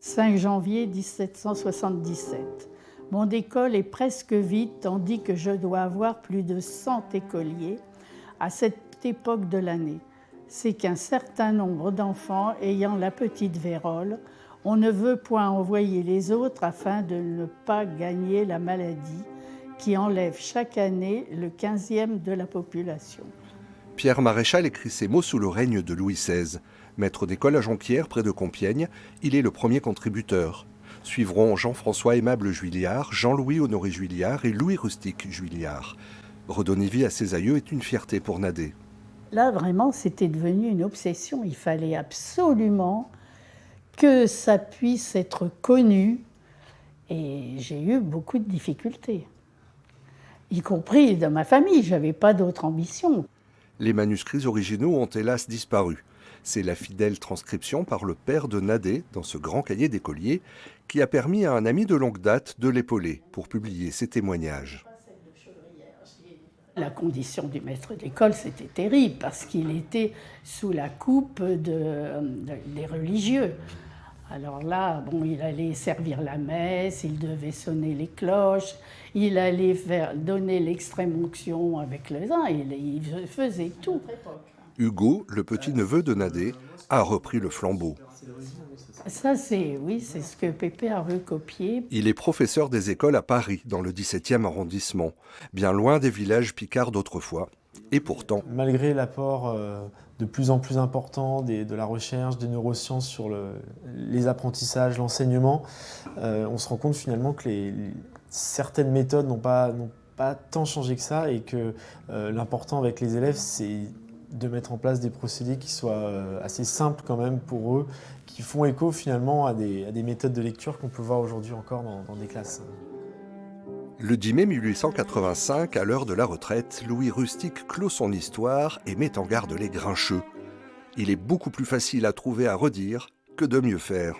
5 janvier 1777. Mon école est presque vide, tandis que je dois avoir plus de 100 écoliers à cette époque de l'année. C'est qu'un certain nombre d'enfants ayant la petite vérole, on ne veut point envoyer les autres afin de ne pas gagner la maladie qui enlève chaque année le 15e de la population. Pierre Maréchal écrit ces mots sous le règne de Louis XVI. Maître d'école à Jonquière, près de Compiègne, il est le premier contributeur. Suivront Jean-François Aimable Juillard, Jean-Louis Honoré Juillard et Louis Rustic Juillard. Redonner vie à ses aïeux est une fierté pour Nadet. Là, vraiment, c'était devenu une obsession. Il fallait absolument que ça puisse être connu. Et j'ai eu beaucoup de difficultés, y compris dans ma famille. Je n'avais pas d'autre ambition. Les manuscrits originaux ont hélas disparu. C'est la fidèle transcription par le père de Nadet, dans ce grand cahier d'écolier, qui a permis à un ami de longue date de l'épauler pour publier ses témoignages. La condition du maître d'école, c'était terrible, parce qu'il était sous la coupe des religieux. Alors là, bon, il allait servir la messe, il devait sonner les cloches, il allait donner l'extrême-onction avec le vin, il faisait tout. Hugo, le petit-neveu de Nadet, a repris le flambeau. Ça, c'est ce que Pépé a recopié. Il est professeur des écoles à Paris, dans le 17e arrondissement, bien loin des villages picards d'autrefois. Et pourtant, malgré l'apport de plus en plus important de la recherche, des neurosciences sur les apprentissages, l'enseignement, on se rend compte finalement que certaines méthodes n'ont pas tant changé que ça, et que l'important avec les élèves, c'est de mettre en place des procédés qui soient assez simples quand même pour eux, qui font écho finalement à des méthodes de lecture qu'on peut voir aujourd'hui encore dans des classes. Le 10 mai 1885, à l'heure de la retraite, Louis Rustic clôt son histoire et met en garde les grincheux. Il est beaucoup plus facile à trouver à redire que de mieux faire.